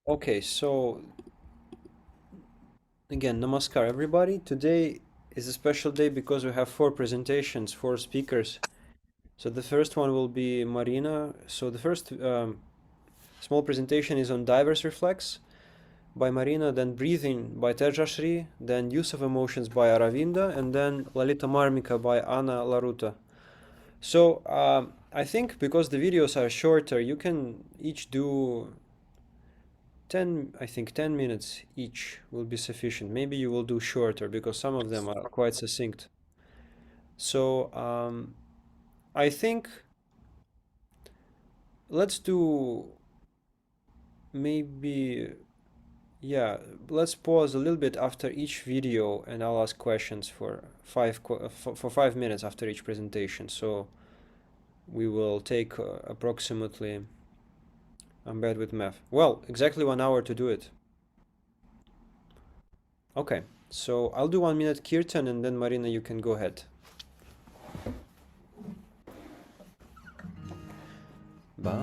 Okay, so again, namaskar everybody. Today is a special day because we have four presentations, four speakers. So the first one will be Marina. So the first small presentation is on diverse reflex by Marina, then breathing by Tejashri, then use of emotions by Aravinda, and then Lalita Marmika by Anna Laruta. So I think because the videos are shorter, you can each do 10, I think 10 minutes each will be sufficient. Maybe you will do shorter because some of them are quite succinct. So I think let's do maybe, yeah, let's pause a little bit after each video and I'll ask questions for for 5 minutes after each presentation. So we will take approximately, I'm bad with math. Well, exactly 1 hour to do it. Okay, so I'll do 1 minute kirtan and then Marina, you can go ahead. Ba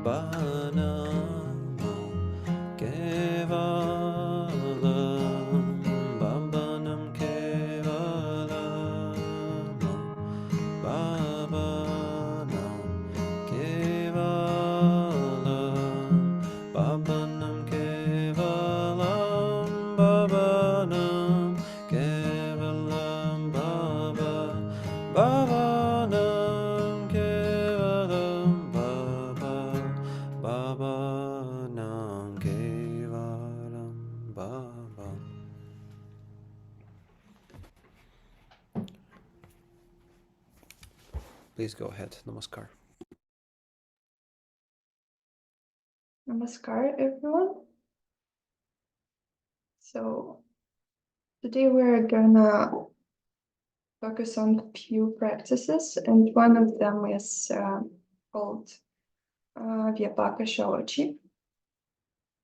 ba namo kevalam babanam kevalamo babanam kevalam babanam kevalam babanam kevalam babanam kevalam babanam kevalam baba. Please go ahead. Namaskar. Namaskar, everyone. So today we're gonna focus on a few practices, and one of them is called Vyapaka Sholochi.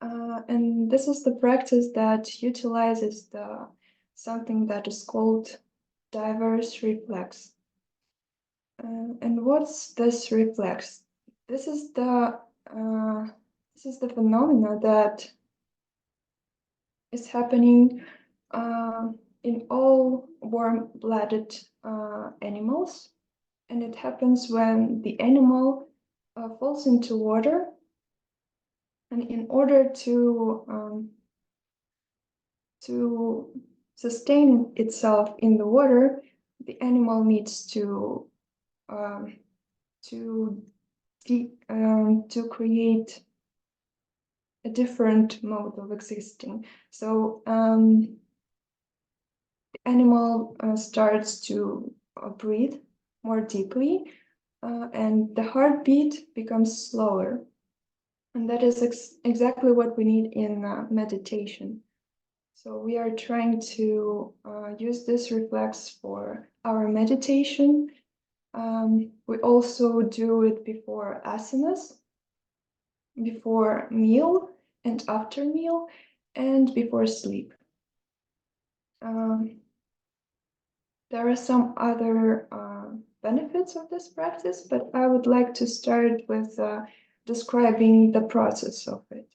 And this is the practice that utilizes something that is called diverse reflex. And what's this reflex? This is the phenomena that is happening in all warm-blooded animals, and it happens when the animal falls into water, and in order to sustain itself in the water, the animal needs to to create a different mode of existing. So the animal starts to breathe more deeply, and the heartbeat becomes slower. And that is exactly what we need in meditation. So we are trying to use this reflex for our meditation. We also do it before asanas, before meal and after meal, and before sleep. There are some other benefits of this practice, but I would like to start with describing the process of it.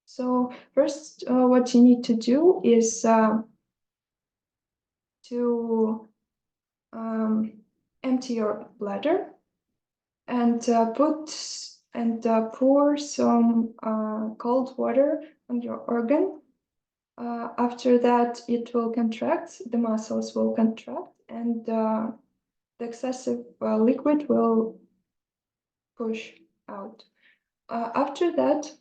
So first, what you need to do is to empty your bladder and pour some cold water on your organ. After that, it will contract, the muscles will contract, and the excessive liquid will push out. After that,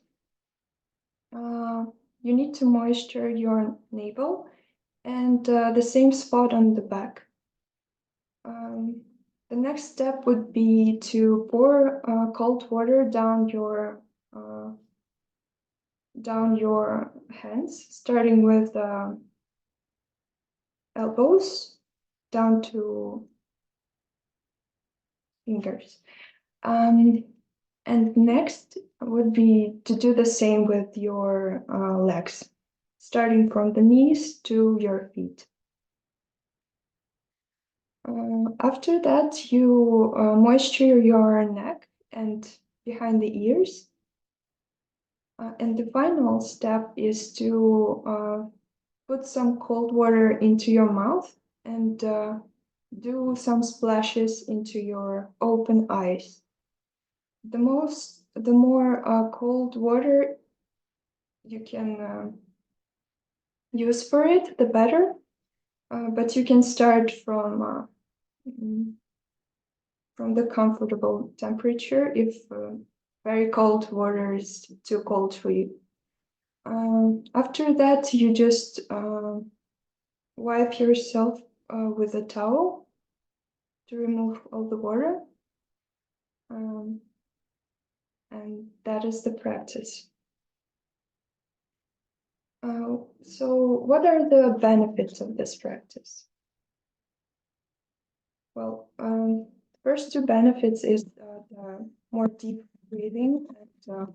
you need to moisture your navel and the same spot on the back. The next step would be to pour cold water down your hands, starting with elbows down to fingers. And next would be to do the same with your legs, starting from the knees to your feet. After that, you moisture your neck and behind the ears. And the final step is to put some cold water into your mouth and do some splashes into your open eyes. The more cold water you can use for it, the better. But you can start mm, from the comfortable temperature if very cold water is too cold for you. After that, you just wipe yourself with a towel to remove all the water. Um, and that is the practice. So what are the benefits of this practice? Well, first two benefits is the more deep breathing and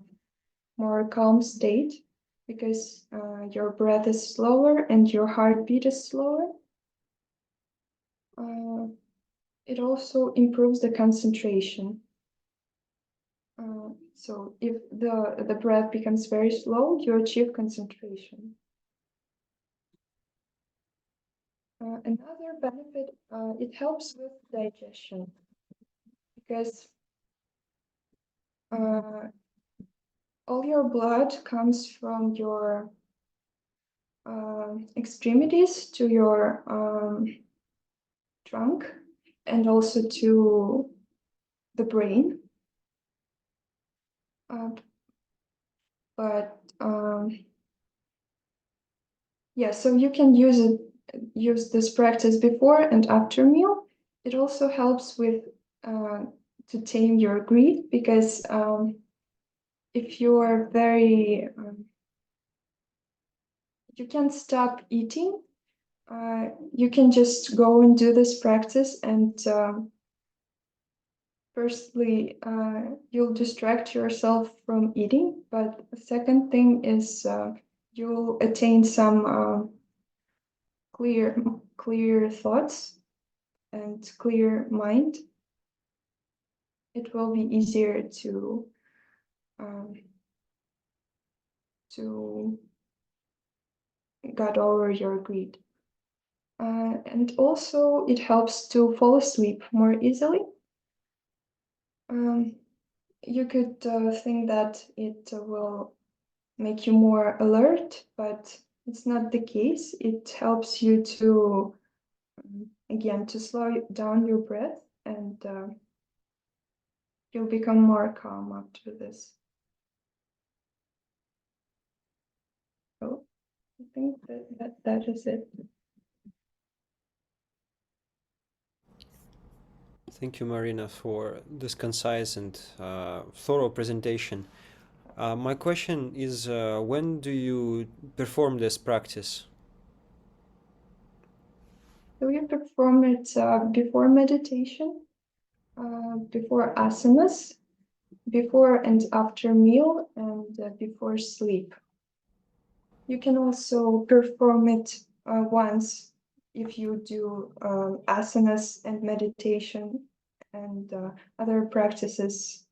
more calm state because your breath is slower and your heartbeat is slower. It also improves the concentration. So if the breath becomes very slow, you achieve concentration. Another benefit, it helps with digestion because all your blood comes from your extremities to your trunk and also to the brain. But yeah, so you can use this practice before and after meal. It also helps with to tame your greed because if you are very you can't stop eating, you can just go and do this practice and firstly you'll distract yourself from eating, but the second thing is you'll attain some clear thoughts and clear mind. It will be easier to get over your greed. And also it helps to fall asleep more easily. You could think that it will make you more alert, but it's not the case. It helps you to, again, to slow down your breath and you'll become more calm after this. So I think that is it. Thank you, Marina, for this concise and thorough presentation. My question is, when do you perform this practice? So you perform it before meditation, before asanas, before and after meal, and before sleep. You can also perform it once if you do asanas and meditation and other practices,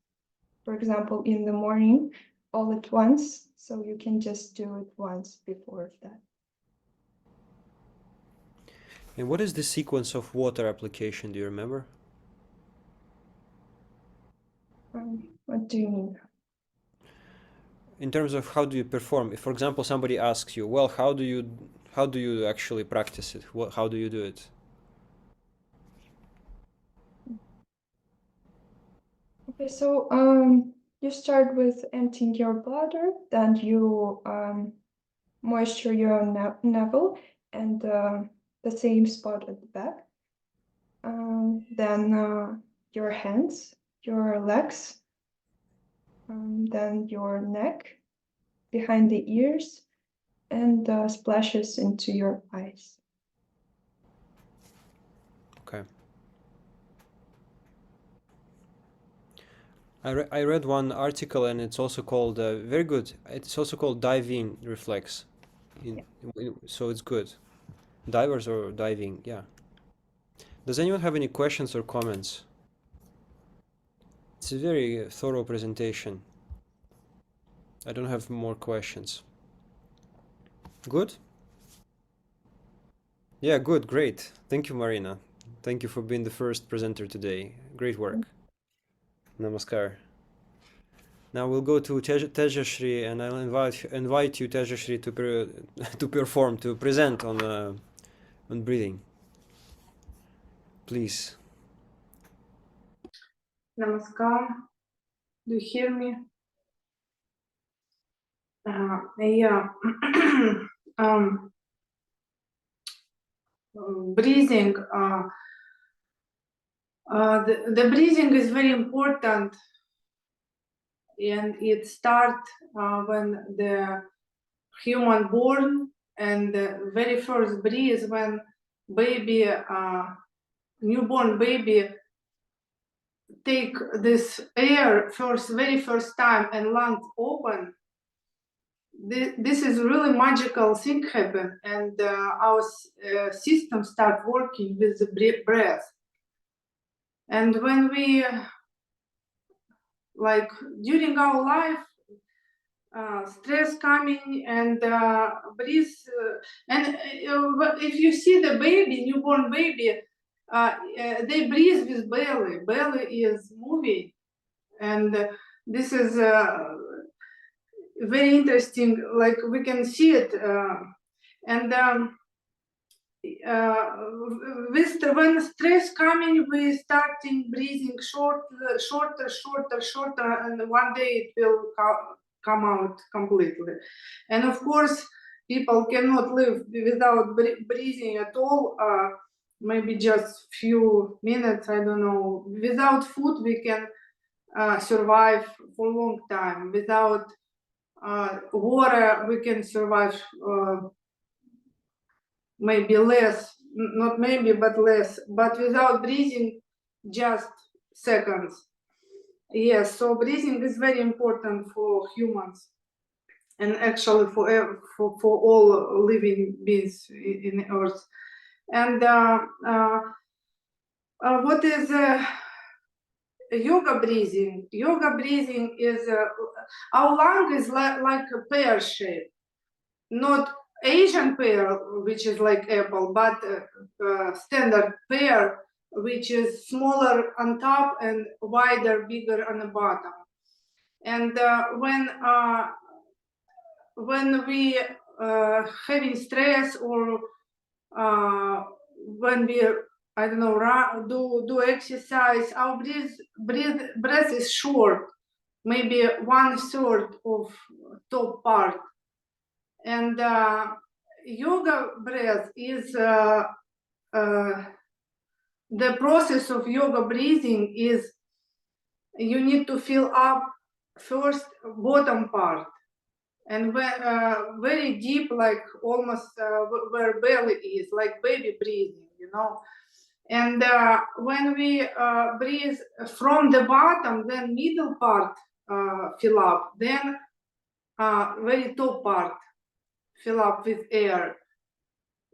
for example, in the morning, all at once. So you can just do it once before that. And what is the sequence of water application? Do you remember? What do you mean? In terms of how do you perform? If, for example, somebody asks you, well, how do you actually practice it? How do you do it? Okay, so you start with emptying your bladder, then you moisture your navel and the same spot at the back. Then your hands, your legs, then your neck, behind the ears, and splashes into your eyes. Okay. I read one article and it's also called very good. It's also called diving reflex. Yeah. So it's good. Divers or diving, yeah. Does anyone have any questions or comments? It's a very thorough presentation. I don't have more questions. Good? Yeah, good, great. Thank you, Marina. Thank you for being the first presenter today. Great work. Namaskar. Now we'll go to Tejashri, and I'll invite you, Tejashri, to perform, to present on breathing. Please. Namaskar. Do you hear me? Yeah. Breathing. The breathing is very important, and it starts when the human born, and the very first breathe when baby, newborn baby, take this air very first time and lungs open. This is really magical thing happen, and our system start working with the breath. And when we like during our life, stress coming and breathe, and if you see the baby, newborn baby, they breathe with belly. Belly is moving, and this is very interesting. Like we can see it, and when stress coming, we starting breathing shorter, and one day it will come out completely. And of course, people cannot live without breathing at all. Maybe just few minutes, I don't know. Without food, we can survive for a long time. Without water, we can survive maybe less, not maybe, but less. But without breathing, just seconds. Yes, so breathing is very important for humans, and actually for all living beings in Earth. And what is yoga breathing? Yoga breathing is our lung is like a pear shape, not Asian pear, which is like apple, but standard pear, which is smaller on top and wider, bigger on the bottom. And when we having stress, or when we, I don't know, do exercise, our breath is short, maybe 1/3 of top part. And yoga breath is the process of yoga breathing is you need to fill up first bottom part, and very deep, like almost where belly is, like baby breathing, you know. And when we breathe from the bottom, then middle part fill up, then very top part fill up with air,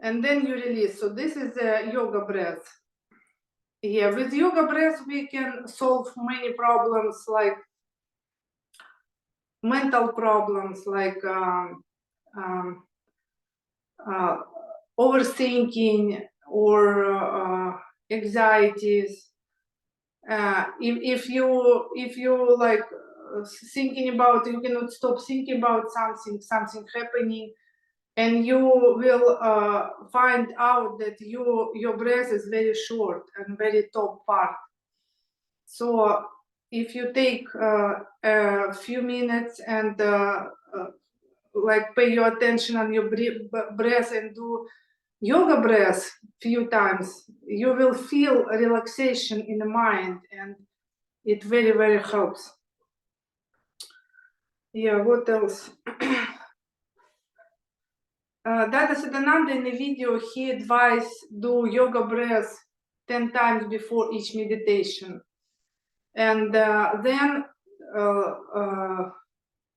and then you release. So this is a yoga breath. Yeah, with yoga breath we can solve many problems, like mental problems, like overthinking or anxieties. If you like thinking about, you cannot stop thinking about something happening, and you will find out that your breath is very short and very top part. So if you take a few minutes and like pay your attention on your breath and do yoga breath few times, you will feel a relaxation in the mind, and it very helps. Yeah, what else? Dada Sadananda in the video, he advised do yoga breath 10 times before each meditation. And then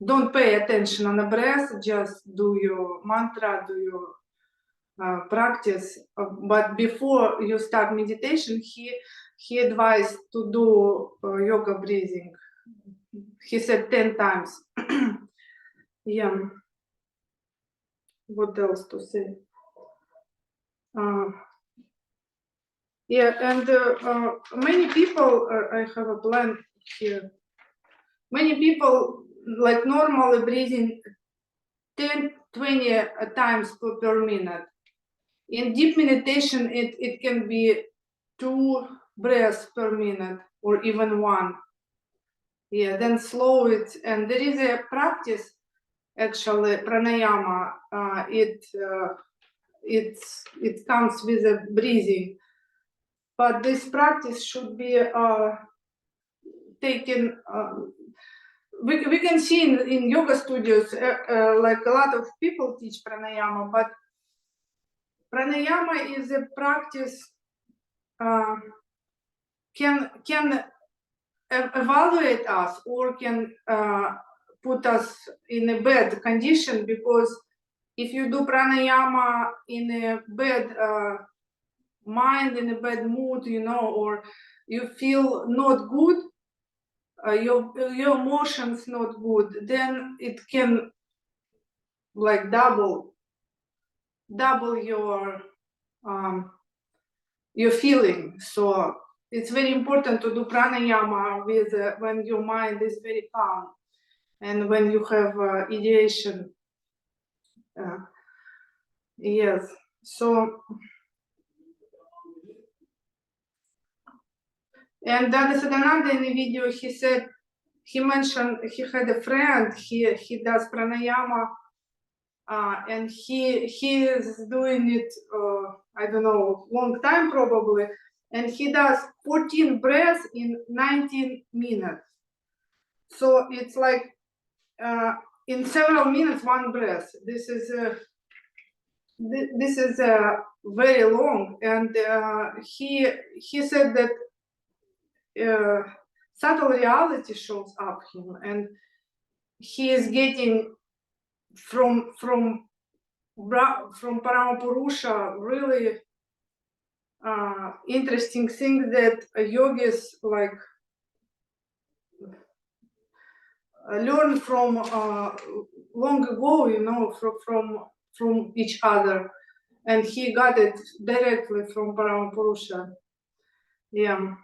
don't pay attention on the breath, just do your mantra, do your practice. But before you start meditation, he advised to do yoga breathing. He said 10 times. Yeah. What else to say? Yeah, and many people, I have a plan here. Many people like normally breathing 10, 20 times per minute. In deep meditation, it can be 2 breaths per minute or even 1. Yeah, then slow it. And there is a practice, actually, pranayama. It comes with a breathing. But this practice should be taken. We can see in yoga studios, like a lot of people teach pranayama, but pranayama is a practice can evaluate us or can put us in a bad condition, because if you do pranayama in a bad mind, in a bad mood, or you feel not good, your emotions not good, then it can like double your feeling. So it's very important to do pranayama with when your mind is very calm and when you have ideation. Yes. So, and Dada Sadananda in the video, he mentioned he had a friend, he does pranayama, and he is doing it, I don't know, long time probably, and he does 14 breaths in 19 minutes. So it's like in several minutes, 1 breath. This is very long, and he said that subtle reality shows up him, and he is getting from Paramapurusha really interesting things that yogis like learn from long ago, from each other, and he got it directly from Paramapurusha. Yeah.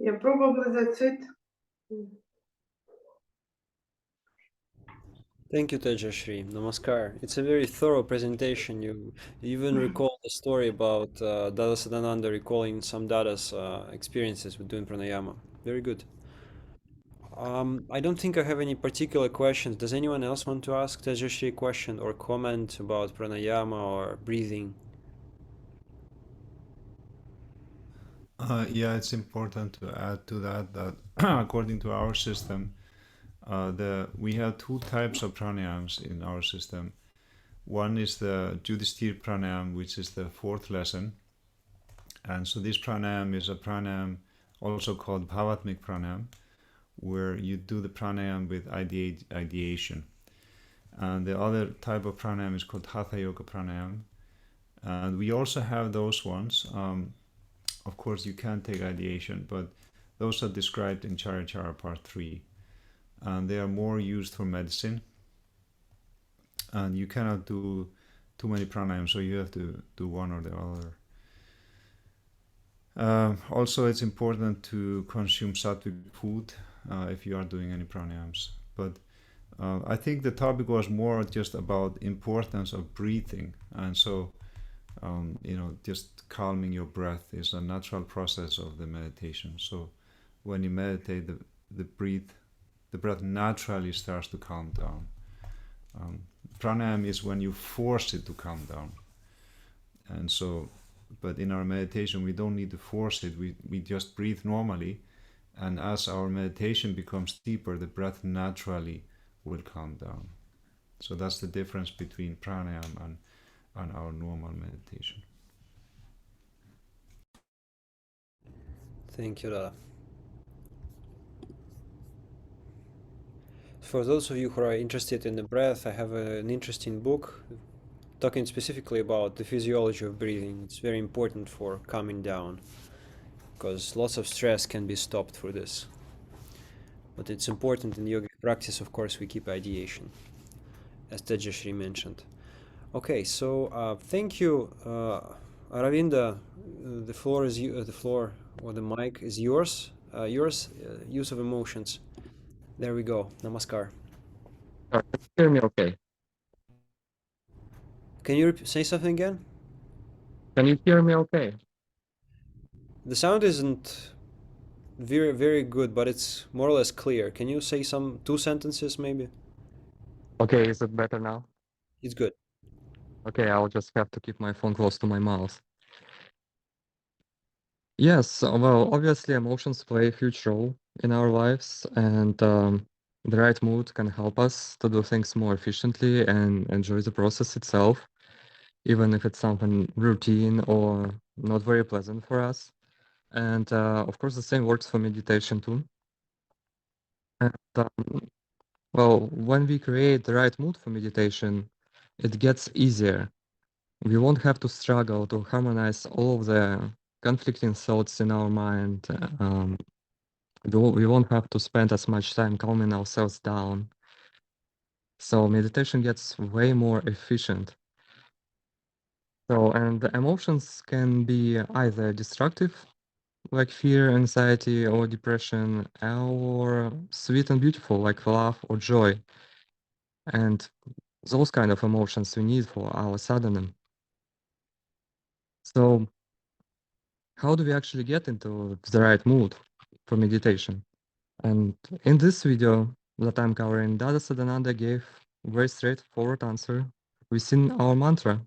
Yeah, probably that's it. Thank you, Tejashri. Namaskar. It's a very thorough presentation. You even recall the story about Dada Sadananda recalling some Dada's experiences with doing pranayama. Very good. I don't think I have any particular questions. Does anyone else want to ask Tejashri a question or comment about pranayama or breathing? Yeah, it's important to add to that according to our system, we have 2 types of pranayams in our system. One is the Yudhishthir pranayam, which is the 4th lesson, and so this pranayam is a pranayam also called bhavatmik pranayam, where you do the pranayam with ideation. And the other type of pranayam is called hatha yoga pranayam, and we also have those ones. Of course, you can take ideation, but those are described in Charachara Part 3. And they are more used for medicine. And you cannot do too many pranayams, so you have to do one or the other. Also, it's important to consume sattvic food if you are doing any pranayams. But I think the topic was more just about importance of breathing. And so just calming your breath is a natural process of the meditation. So when you meditate, the breath naturally starts to calm down. Pranayam is when you force it to calm down. And so, but in our meditation, we don't need to force it. We just breathe normally. And as our meditation becomes deeper, the breath naturally will calm down. So that's the difference between pranayam and our normal meditation. Thank you, Dada. For those of you who are interested in the breath, I have an interesting book talking specifically about the physiology of breathing. It's very important for calming down. because lots of stress can be stopped through this. But it's important in yogic practice, of course, we keep ideation, as Tejashri mentioned. Okay, so thank you, Aravinda. The floor is the floor or the mic is yours. Use of emotions. There we go. Namaskar. Can you hear me okay? Can you say something again? Can you hear me okay? The sound isn't very good, but it's more or less clear. Can you say some two sentences maybe? Okay, is it better now? It's good. Okay, I'll just have to keep my phone close to my mouth. Yes, well, obviously emotions play a huge role in our lives, and the right mood can help us to do things more efficiently and enjoy the process itself, even if it's something routine or not very pleasant for us. And of course, the same works for meditation too. And well, when we create the right mood for meditation, it gets easier. We won't have to struggle to harmonize all of the conflicting thoughts in our mind. We won't have to spend as much time calming ourselves down. So meditation gets way more efficient. So, and the emotions can be either destructive, like fear, anxiety, or depression, or sweet and beautiful, like love or joy. And those kind of emotions we need for our sadhana. So how do we actually get into the right mood for meditation? And in this video that I'm covering, Dada Sadananda gave a very straightforward answer. We sing our mantra.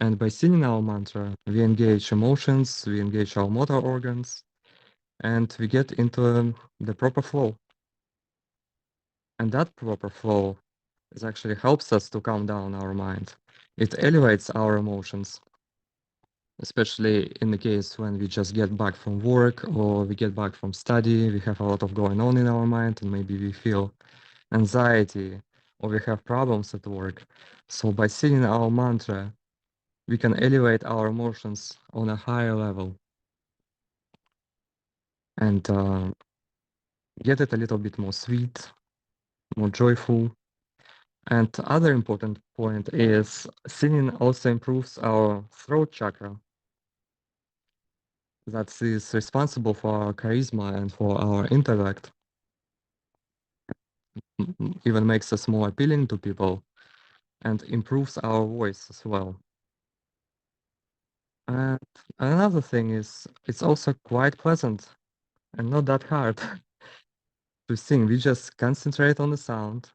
And by singing our mantra, we engage emotions, we engage our motor organs, and we get into the proper flow. And that proper flow is actually helps us to calm down our mind. It elevates our emotions, especially in the case when we just get back from work or we get back from study, we have a lot of going on in our mind, and maybe we feel anxiety or we have problems at work. So by singing our mantra, we can elevate our emotions on a higher level and get it a little bit more sweet, more joyful. And other important point is singing also improves our throat chakra, that is responsible for our charisma and for our intellect. Even makes us more appealing to people and improves our voice as well. And another thing is it's also quite pleasant and not that hard to sing. We just concentrate on the sound,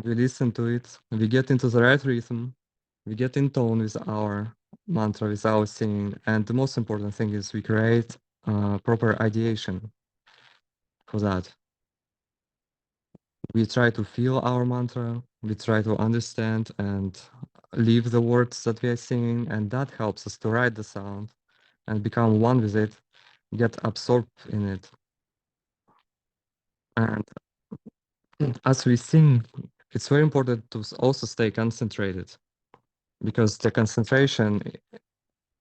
we listen to it, we get into the right rhythm, we get in tone with our mantra, with our singing, and the most important thing is we create proper ideation for that. We try to feel our mantra, we try to understand and live the words that we are singing, and that helps us to write the sound and become one with it, get absorbed in it. And as we sing, it's very important to also stay concentrated, because the concentration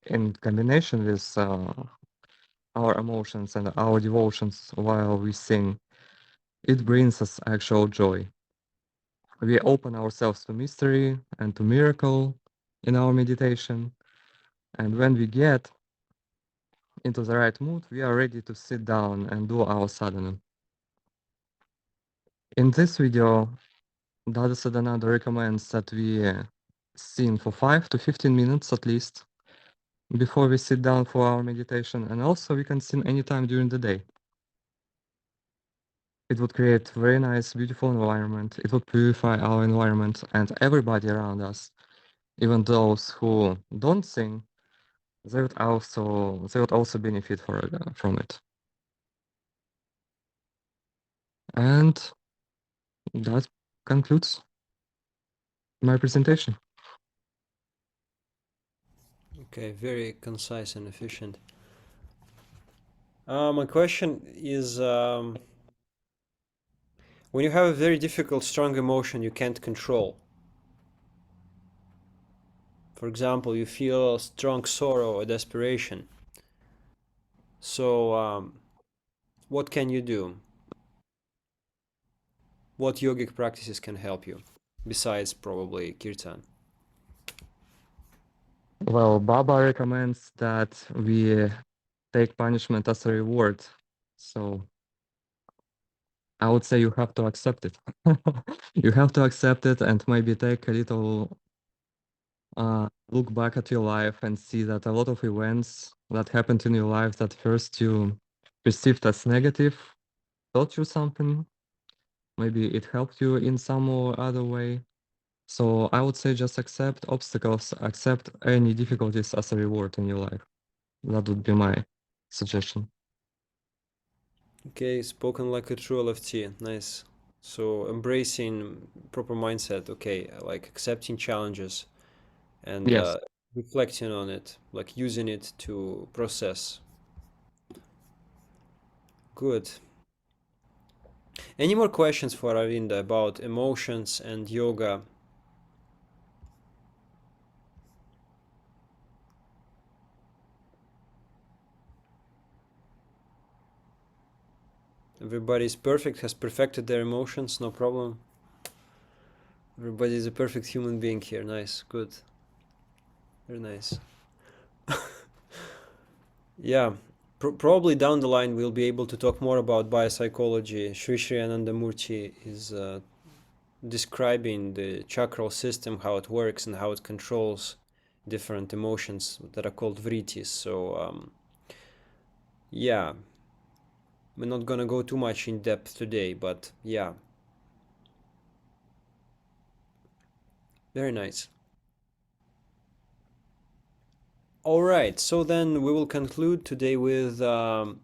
in combination with our emotions and our devotions while we sing, it brings us actual joy. We open ourselves to mystery and to miracle in our meditation. And when we get into the right mood, we are ready to sit down and do our sadhana. In this video, Dada Sadananda recommends that we sing for 5 to 15 minutes at least before we sit down for our meditation. And also we can sing anytime during the day. It would create very nice, beautiful environment. It would purify our environment and everybody around us. Even those who don't sing, they would also benefit from it. And that concludes my presentation. Okay, very concise and efficient. My question is, when you have a very difficult, strong emotion you can't control, for example, you feel strong sorrow or desperation, So, what can you do? What yogic practices can help you, besides probably kirtan? Well, Baba recommends that we take punishment as a reward. So I would say you have to accept it. You have to accept it and maybe take a little look back at your life and see that a lot of events that happened in your life that first you perceived as negative taught you something. Maybe it helped you in some or other way. So I would say just accept obstacles, accept any difficulties as a reward in your life. That would be my suggestion. Okay, spoken like a true LFT. Nice. So embracing proper mindset. Okay, like accepting challenges and Yes. reflecting on it, like using it to process. Good. Any more questions for Avinda about emotions and yoga? Everybody's perfect, has perfected their emotions, no problem. Everybody's a perfect human being here. Nice, good. Very nice. Yeah, probably down the line we'll be able to talk more about biopsychology. Sri Sri Anandamurti is describing the chakral system, how it works and how it controls different emotions that are called vrittis. So, yeah, we're not gonna go too much in depth today, but yeah, very nice. All right, so then we will conclude today with Anna,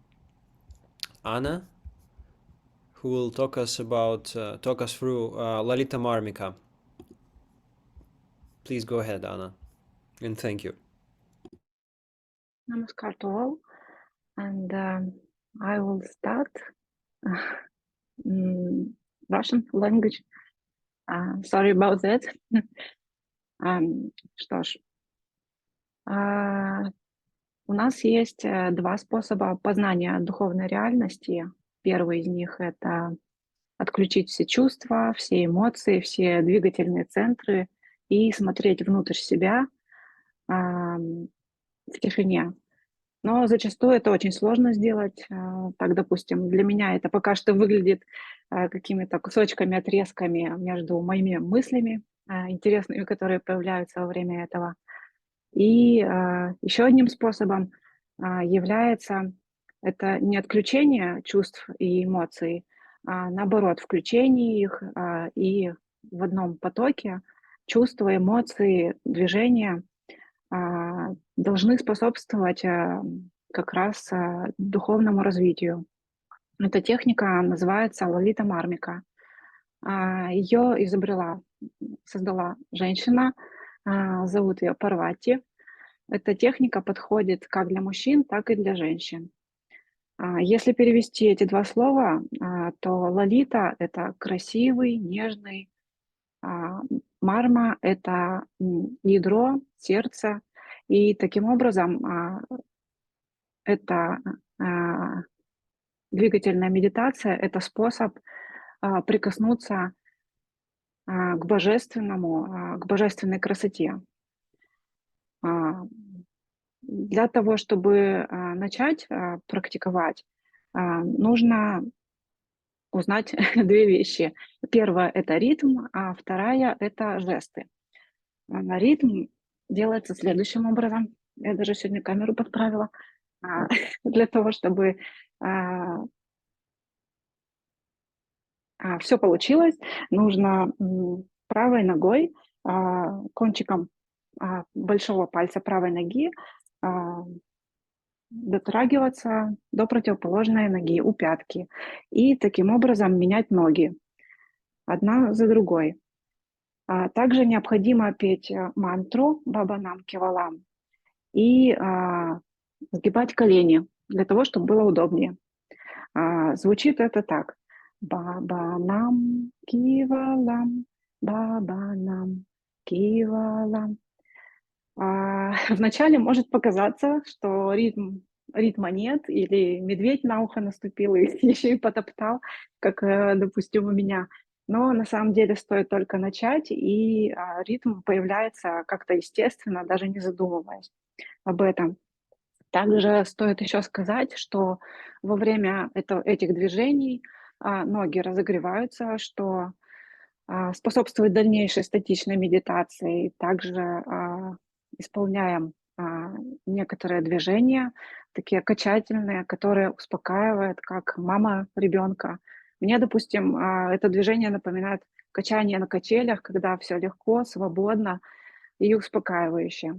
who will talk us through Lalita Marmika. Please go ahead, Anna, and thank you. Namaskar to all, and I will start Russian language. Sorry about that. Что ж, у нас есть два способа познания духовной реальности. Первый из них — это отключить все чувства, все эмоции, все двигательные центры и смотреть внутрь себя в тишине. Но зачастую это очень сложно сделать. Так, допустим, для меня это пока что выглядит какими-то кусочками, отрезками между моими мыслями интересными, которые появляются во время этого. И еще одним способом является это не отключение чувств и эмоций, а наоборот, включение их и в одном потоке чувства, эмоции, движения должны способствовать как раз духовному развитию. Эта техника называется Лалита Мармика. Ее создала женщина, зовут ее Парвати. Эта техника подходит как для мужчин, так и для женщин. Если перевести эти два слова, то Лалита — это красивый, нежный, Марма — это ядро, сердце, и таким образом это двигательная медитация — это способ прикоснуться к божественному, к божественной красоте. Для того, чтобы начать практиковать, нужно узнать две вещи. Первое — это ритм, а вторая — это жесты. Ритм делается следующим образом. Я даже сегодня камеру подправила. Для того, чтобы все получилось, нужно правой ногой, кончиком большого пальца правой ноги дотрагиваться до противоположной ноги, у пятки, и таким образом менять ноги одна за другой. Также необходимо петь мантру «Баба нам кивалам» и сгибать колени для того, чтобы было удобнее. Звучит это так. Баба нам кивалам, баба нам кивалам. Вначале может показаться, что ритм ритма нет, или медведь на ухо наступил и еще и потоптал, как, допустим, у меня. Но на самом деле стоит только начать, и ритм появляется как-то естественно, даже не задумываясь об этом. Также стоит еще сказать, что во время этих движений ноги разогреваются, что способствует дальнейшей статичной медитации. Также исполняем некоторые движения, такие качательные, которые успокаивают, как мама ребенка. Мне, допустим, это движение напоминает качание на качелях, когда все легко, свободно и успокаивающе.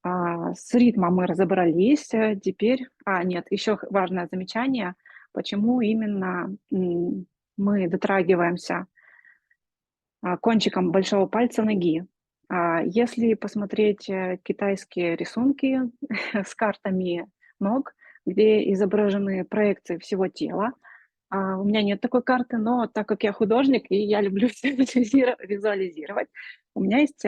С ритмом мы разобрались. Теперь, нет, еще важное замечание, почему именно мы дотрагиваемся кончиком большого пальца ноги. Если посмотреть китайские рисунки с картами ног, где изображены проекции всего тела, у меня нет такой карты, но так как я художник и я люблю все визуализировать, у меня есть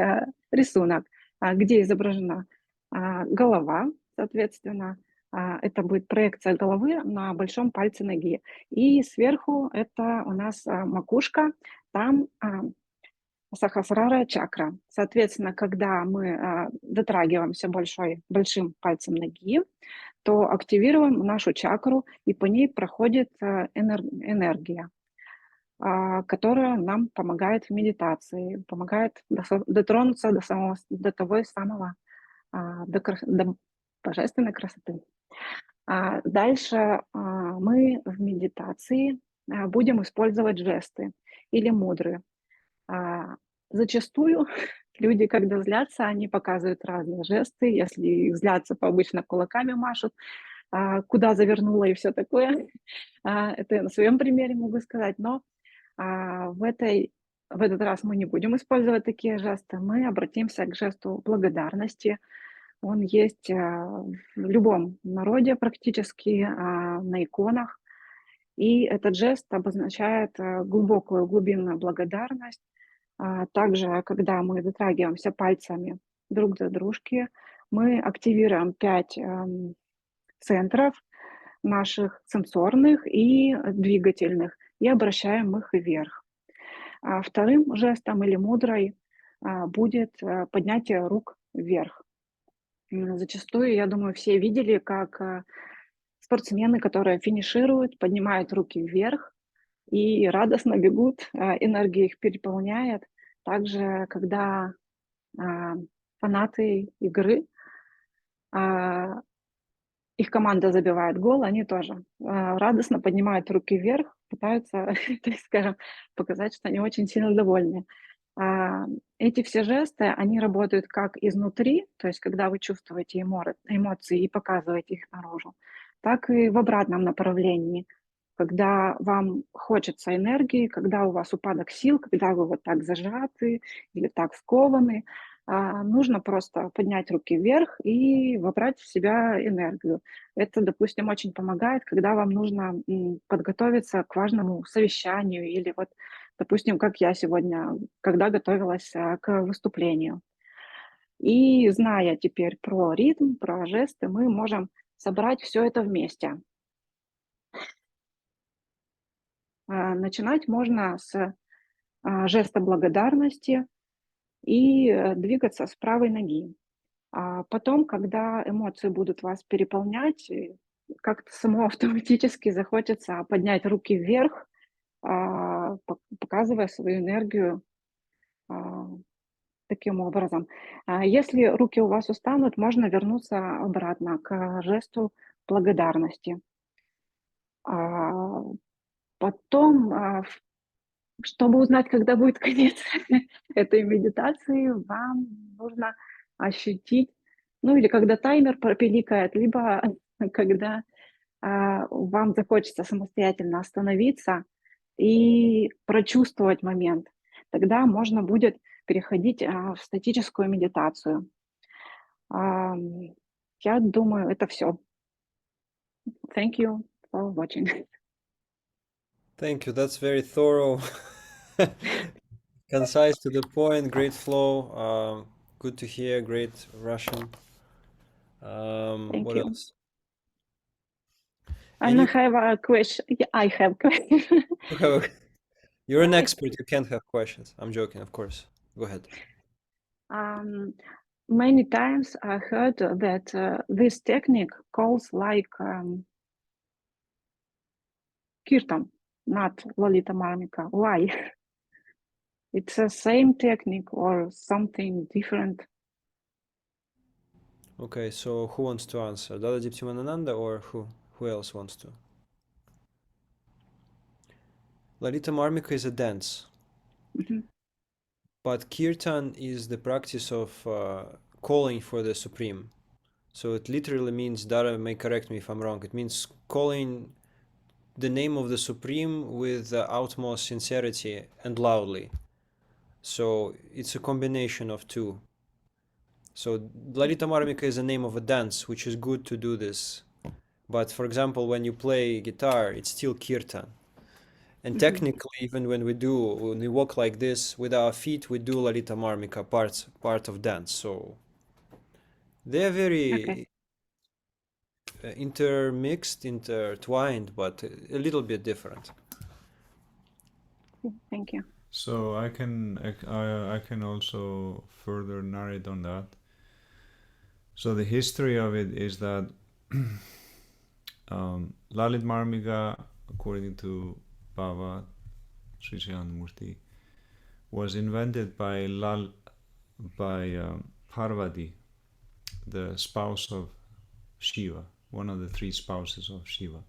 рисунок, где изображена голова, соответственно, это будет проекция головы на большом пальце ноги. И сверху это у нас макушка, там Сахасрара чакра. Соответственно, когда мы дотрагиваемся большим пальцем ноги, то активируем нашу чакру, и по ней проходит энергия, которая нам помогает в медитации, помогает дотронуться до того самого, до божественной красоты. Дальше мы в медитации будем использовать жесты или мудры. Зачастую люди, когда злятся, они показывают разные жесты. Если злятся, то обычно кулаками машут, куда завернула и все такое. Это я на своем примере могу сказать. Но в этот раз мы не будем использовать такие жесты. Мы обратимся к жесту благодарности. Он есть в любом народе практически, на иконах. И этот жест обозначает глубокую глубинную благодарность. Также, когда мы дотрагиваемся пальцами друг до дружки, мы активируем 5 центров наших сенсорных и двигательных и обращаем их вверх. Вторым жестом или мудрой будет поднятие рук вверх. Зачастую, я думаю, все видели, как спортсмены, которые финишируют, поднимают руки вверх и радостно бегут, энергия их переполняет. Также, когда фанаты игры, их команда забивает гол, они тоже радостно поднимают руки вверх, пытаются, так скажем, показать, что они очень сильно довольны. Эти все жесты, они работают как изнутри, то есть когда вы чувствуете эмоции и показываете их наружу, так и в обратном направлении, когда вам хочется энергии, когда у вас упадок сил, когда вы вот так зажаты или так скованы, нужно просто поднять руки вверх и вобрать в себя энергию. Это, допустим, очень помогает, когда вам нужно подготовиться к важному совещанию или вот, допустим, как я сегодня, когда готовилась к выступлению. И зная теперь про ритм, про жесты, мы можем собрать все это вместе. Начинать можно с жеста благодарности и двигаться с правой ноги. Потом, когда эмоции будут вас переполнять, как-то само автоматически захочется поднять руки вверх, показывая свою энергию таким образом. Если руки у вас устанут, можно вернуться обратно к жесту благодарности. Потом, чтобы узнать, когда будет конец этой медитации, вам нужно ощутить, ну или когда таймер пропиликает, либо когда вам захочется самостоятельно остановиться и прочувствовать момент. Тогда можно будет переходить в статическую медитацию. Я думаю, это все. Thank you for watching. Thank you. That's very thorough, concise, to the point, great flow. Good to hear. Great Russian. Thank What you. else? And you I have a question. Yeah, I have question. you're an expert. You can't have questions. I'm joking, of course. Go ahead. Many times I heard that this technique calls like kirtan, not Lalita Marmika. Why? It's the same technique or something different? Okay, so who wants to answer? Dada Diptimanananda or who? Who else wants to? Lalita Marmika is a dance, Mhm. but kirtan is the practice of calling for the supreme. So it literally means, Dara may correct me if I'm wrong, it means calling the name of the supreme with the utmost sincerity and loudly. So it's a combination of two. So Lalita Marmika is the name of a dance, which is good to do this. But for example, when you play guitar, it's still kirtan. And Mhm. technically, even when we walk like this with our feet, we do Lalita Marmika part of dance. So they are Okay. very intermixed, intertwined, but a little bit different. Thank you. So I can also further narrate on that. So the history of it is that Lalit Marmika, according to Baba Sri Murti, was invented by Parvati, the spouse of Shiva, one of the three spouses of Shiva.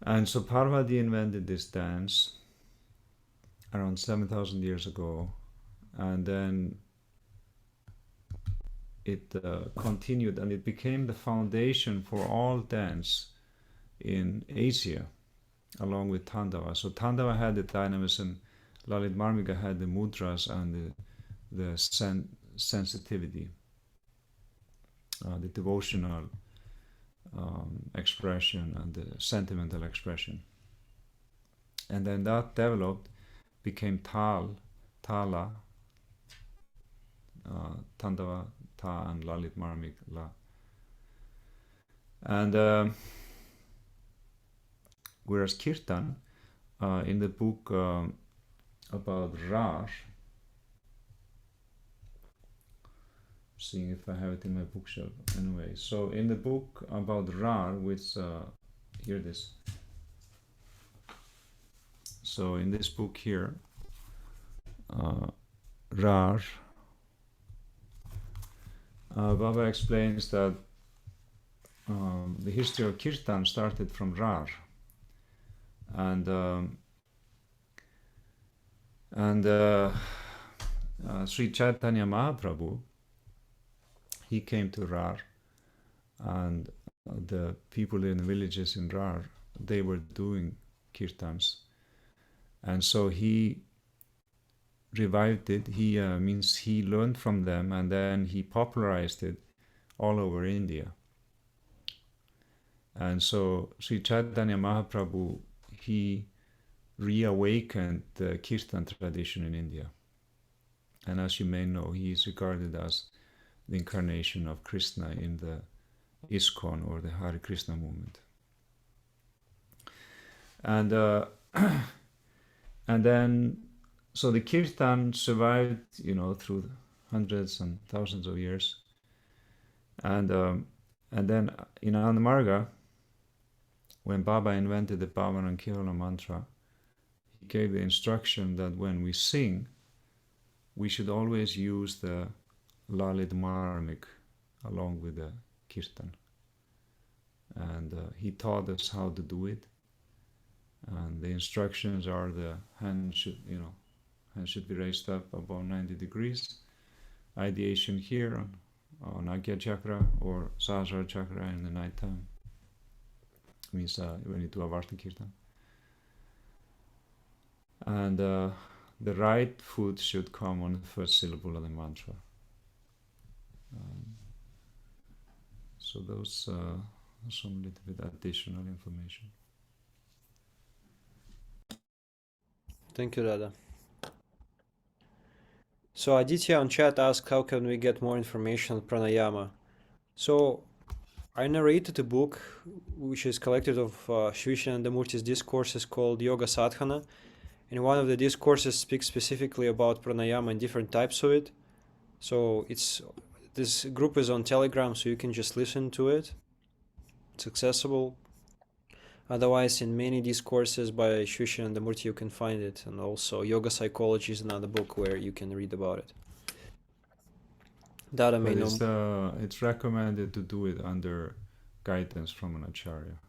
And so Parvati invented this dance around 7,000 years ago, and then it continued, and it became the foundation for all dance in Asia, along with Tandava. So Tandava had the dynamism, Lalit Marmika had the mudras and the sensitivity, the devotional expression and the sentimental expression. And then that developed, became Tala, Tandava, Ta, and Lalit Marmik, La. And whereas Kirtan, in the book about Rar, seeing if I have it in my bookshelf. Anyway, so in the book about Rar, which hear this. So in this book here, Rar, Baba explains that the history of Kirtan started from Rar, and Sri Chaitanya Mahaprabhu, he came to Rar, and the people in the villages in Rar, they were doing kirtans, and so he revived it. He means he learned from them, and then he popularized it all over India. And so Sri Chaitanya Mahaprabhu, he reawakened the kirtan tradition in India. And as you may know, he is regarded as the incarnation of Krishna in the ISKCON, or the Hare Krishna movement. And and then, so the kirtan survived, through hundreds and thousands of years. And then in Anandmarga, when Baba invented the Bhavan and Kevala mantra, he gave the instruction that when we sing, we should always use the Lalit Marmik along with the kirtan. And he taught us how to do it. And the instructions are: the hand should be raised up above 90 degrees. Ideation here on Agya Chakra or Sahasrara Chakra in the night time. Means when you do a Varta Kirtan. And the right foot should come on the first syllable of the mantra. So those are some little bit additional information. Thank you, Dada. So Aditya on chat asked, how can we get more information on pranayama? So I narrated a book which is collected of Sri Shanandamurti's discourses called Yoga Sadhana, and one of the discourses speaks specifically about pranayama and different types of it. So this group is on Telegram, so you can just listen to it. It's accessible. Otherwise, in many discourses by Sri Shanandamurti, you can find it, and also Yoga Psychology is another book where you can read about it. That I may But know. it's recommended to do it under guidance from an acharya.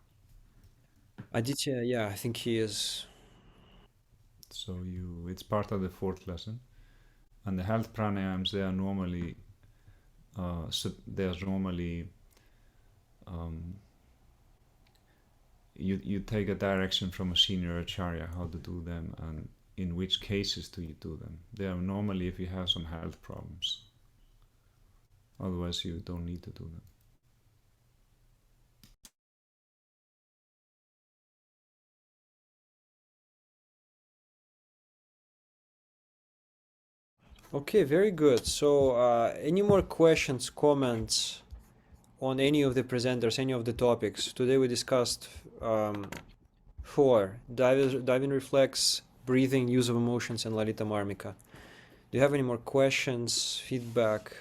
Aditya, yeah, I think he is. So it's part of the fourth lesson. And the health pranayams, they are normally you take a direction from a senior acharya how to do them and in which cases do you do them. They are normally if you have some health problems. Otherwise, you don't need to do them. Okay, very good. So, any more questions, comments on any of the presenters, any of the topics? Today we discussed 4: diving reflex, breathing, use of emotions, and Lalita Marmika. Do you have any more questions, feedback,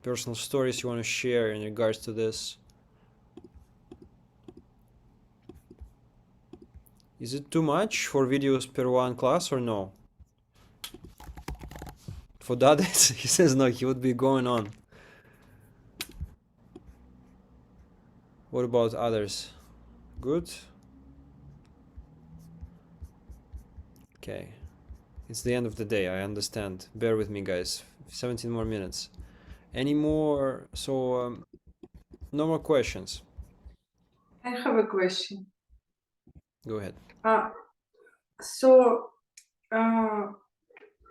personal stories you want to share in regards to this? Is it too much for videos per one class or no? For that, he says no, he would be going on. What about others? Good? Okay. It's the end of the day, I understand. Bear with me, guys. 17 more minutes. Any more? So, no more questions. I have a question. Go ahead. So,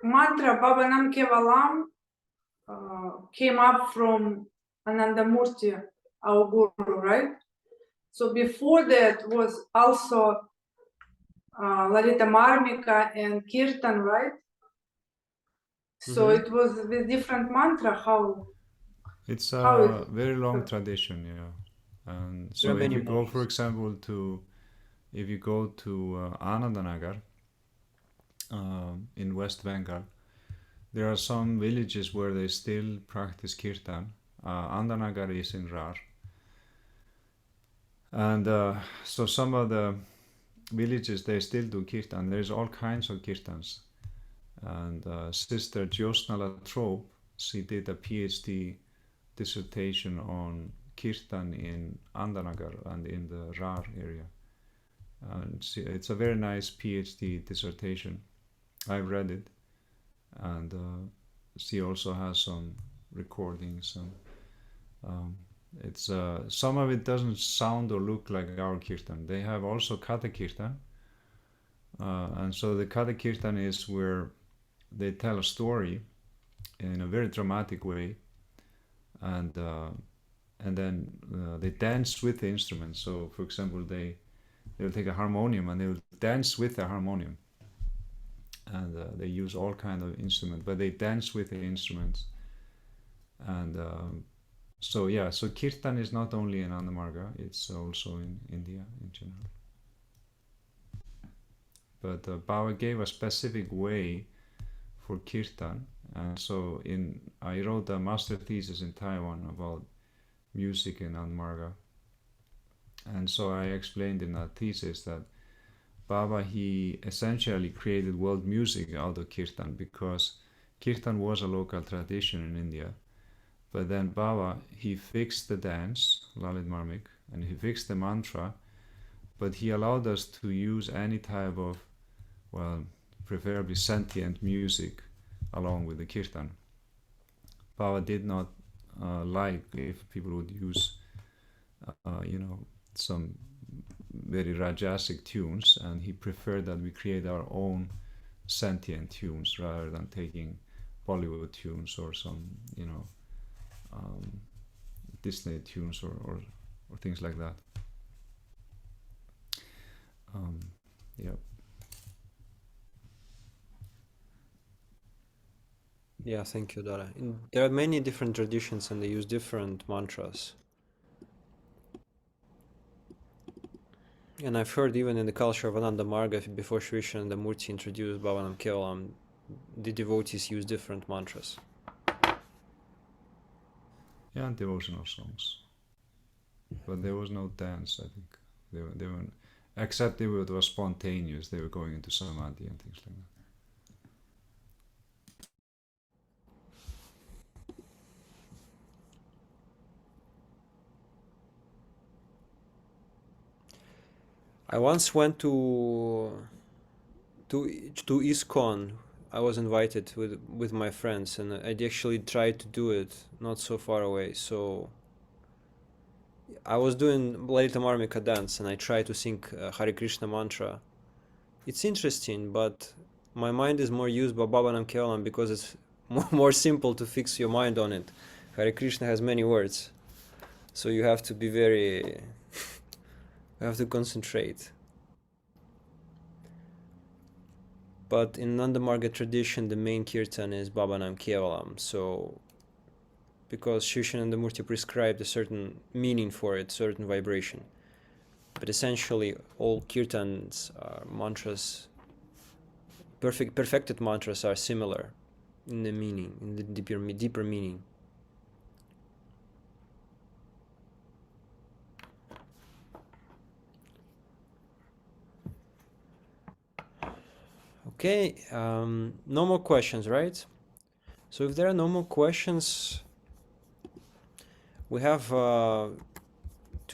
mantra Baba Nam Kevalam came up from Anandamurti, our guru, right? So before that was also Lalita Marmika and Kirtan, right? So it was with different mantra. How? It's How a very long tradition, yeah. And so if you go, for example, if you go to Anandanagar in West Bengal, there are some villages where they still practice kirtan. Andanagar is in Rar. And so some of the villages, they still do kirtan. There's all kinds of kirtans. And Sister Josna Latrobe, she did a PhD dissertation on kirtan in Andanagar and in the Rar area. And it's a very nice PhD dissertation. I've read it. And she also has some recordings. And it's some of it doesn't sound or look like our kirtan. They have also Katha Kirtan. And so the Katha Kirtan is where they tell a story in a very dramatic way, and then they dance with the instrument. So, for example, they will take a harmonium and they will dance with the harmonium, and they use all kind of instruments, but they dance with the instruments. And so kirtan is not only in Andamarga; it's also in India in general. But Baba gave a specific way for kirtan, and so I wrote a master thesis in Taiwan about music in Andamarga, and so I explained in that thesis that Baba, he essentially created world music out of kirtan, because kirtan was a local tradition in India. But then Baba, he fixed the dance, Lalit Marmik, and he fixed the mantra, but he allowed us to use any type of, well, preferably sentient music along with the kirtan. Baba did not like if people would use, some very rajasic tunes, and he preferred that we create our own sentient tunes rather than taking Bollywood tunes or some, Disney tunes or things like that. Yeah. Yeah, thank you, Dara. There are many different traditions and they use different mantras. And I've heard even in the culture of Ananda Marga, before Sri Shanandamurti introduced Bhavanam Kevalam, the devotees use different mantras. Yeah, and devotional songs. But there was no dance, I think. They were except it was spontaneous. They were going into samadhi and things like that. I once went to ISKCON. I was invited with my friends, and I actually tried to do it not so far away. So I was doing Lalita Marmika dance, and I tried to sing Hare Krishna mantra. It's interesting, but my mind is more used by Bhavanam Kevalam because it's more simple to fix your mind on it. Hare Krishna has many words, so you have to be very you have to concentrate. But in Nanda Marga tradition, the main kirtan is Bhavanam Kevalam. So, because Shishanandamurti prescribed a certain meaning for it, certain vibration. But essentially, all kirtans, mantras, perfected mantras are similar in the meaning, in the deeper meaning. Okay, no more questions, right? So if there are no more questions, we have 2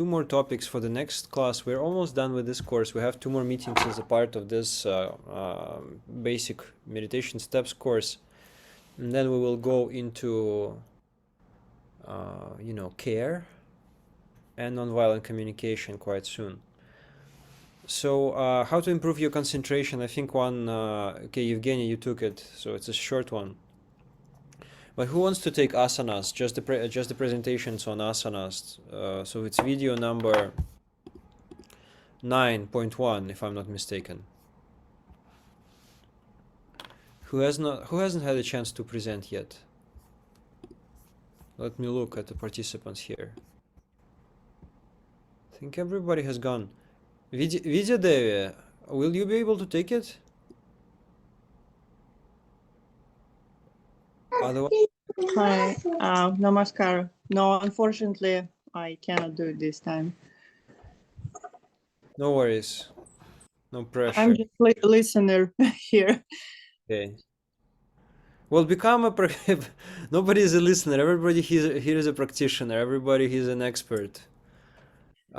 more topics for the next class. We're almost done with this course. We have 2 more meetings as a part of this basic meditation steps course. And then we will go into, care and nonviolent communication quite soon. So how to improve your concentration? I think one, okay, Evgeny, you took it, so it's a short one. But who wants to take asanas? Just the presentations on asanas. So it's video number 9.1, if I'm not mistaken. Who hasn't had a chance to present yet? Let me look at the participants here. I think everybody has gone. Vidya Devi, will you be able to take it? Otherwise, Hi, namaskar. No, unfortunately, I cannot do it this time. no worries. No pressure. I'm just a listener here. Okay. Well, become a nobody is a listener. Everybody here is a practitioner. Everybody is an expert.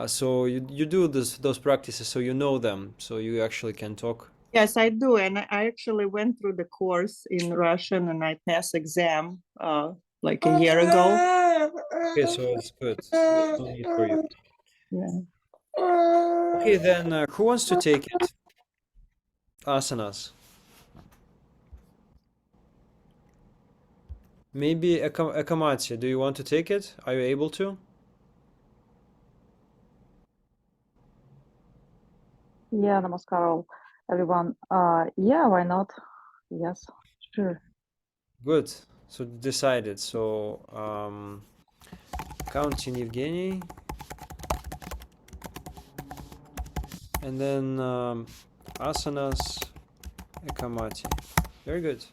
So you do those practices, so you know them, so you actually can talk. Yes, I do, and I actually went through the course in Russian, and I passed exam like a year ago. Okay, so it's good. There's no need for you. Yeah. Okay, then who wants to take it? Asanas. Maybe Akamatsu, do you want to take it? Are you able to? Yeah, namaskar, everyone. Yeah, why not? Yes, sure. Good. So decided. So counting Evgeny. And then asanas, Ekamati. Very good.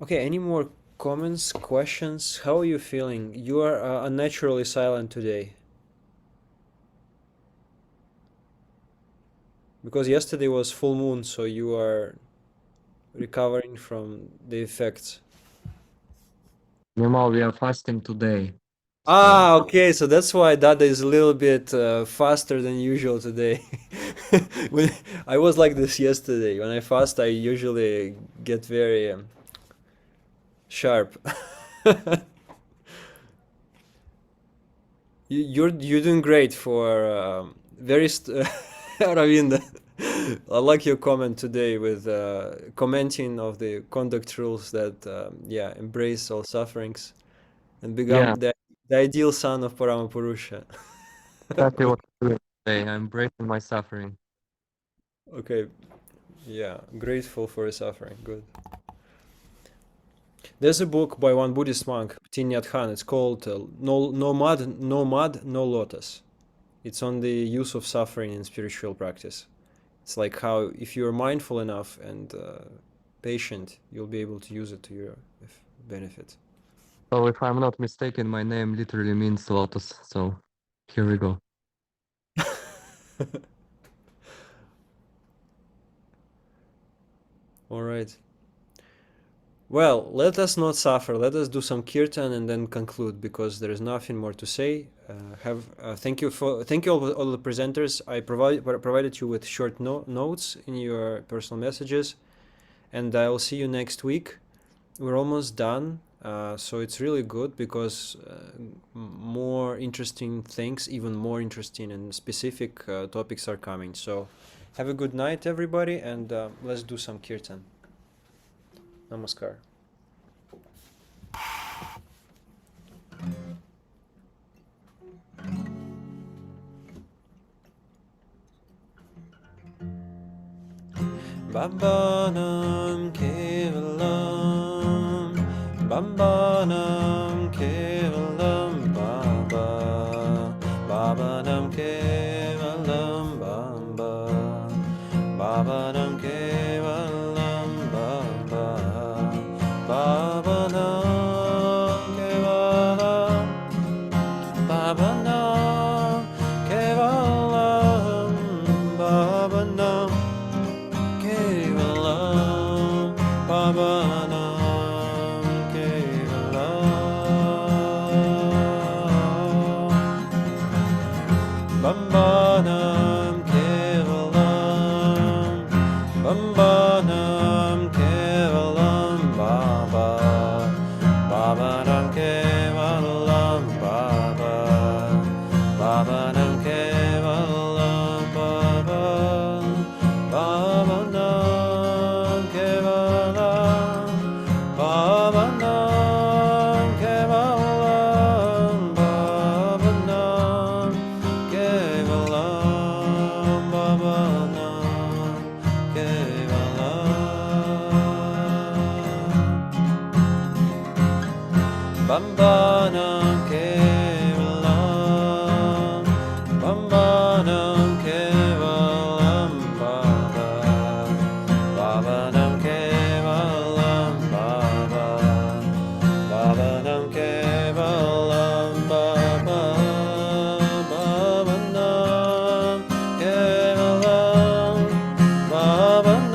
Okay, any more comments, questions? How are you feeling? You are unnaturally silent today. Because yesterday was full moon, so you are recovering from the effects. Normal, we are fasting today. Ah, okay, so that's why Dada is a little bit faster than usual today. When I was like this yesterday. When I fast, I usually get very sharp. You're doing great for very Ravinda. I like your comment today with commenting of the conduct rules that yeah, embrace all sufferings and become Yeah, the ideal son of Paramapurusha. exactly what I'm doing today. I'm breaking my suffering. Okay, yeah, grateful for your suffering. Good. There's a book by one Buddhist monk, Tin Nyat Khan. It's called No Mud, No Lotus. It's on the use of suffering in spiritual practice. It's like how if you're mindful enough and patient, you'll be able to use it to your benefit. So if I'm not mistaken, my name literally means lotus. So here we go. All right. Well, let us not suffer. Let us do some kirtan and then conclude because there is nothing more to say. Thank you all the presenters. I provided you with short notes in your personal messages, and I will see you next week. We're almost done, so it's really good because more interesting things, even more interesting and specific topics are coming. So have a good night, everybody, and let's do some kirtan. Namaskar. Bambanam Kevalam Bambanam Kevalam Baba Babanam Kevalam Bamba Babanam Kevalam Bamba Babanam Kevalam Babanam Kevalam Babanam Kevalam, Pavanam, Kevalam, Bambanam, Kevalam, Bambanam, Kevalam, Baba, Babanam, Kevalam, Baba, Babanam, Kevalam, Baba. Babanam Kevalam, Babanam Kevalam, Babanam Kevalam, Babanam Kevalam, Bambanam Kevalam, Bambanam Kevalam, Babanam Kevalam, Baba, Babanam Kevalam, Baba, Babanam Kevalam, Babanam Kevalam, Babanam Kevalam, Babanam Kevalam, Bambanam Kevalam, Bambanam Kevalam, Baba, Babanam Kevalam, Baba, Babanam Kevalam, Baba, Babanam Kevalam, Babanam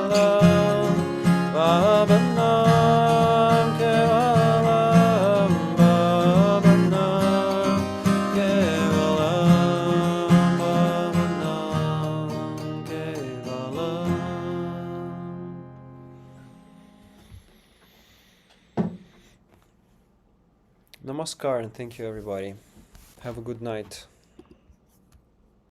Kevalam, Babanam Kevalam, Babanam Kevalam. Namaskar and thank you everybody. Have a good night.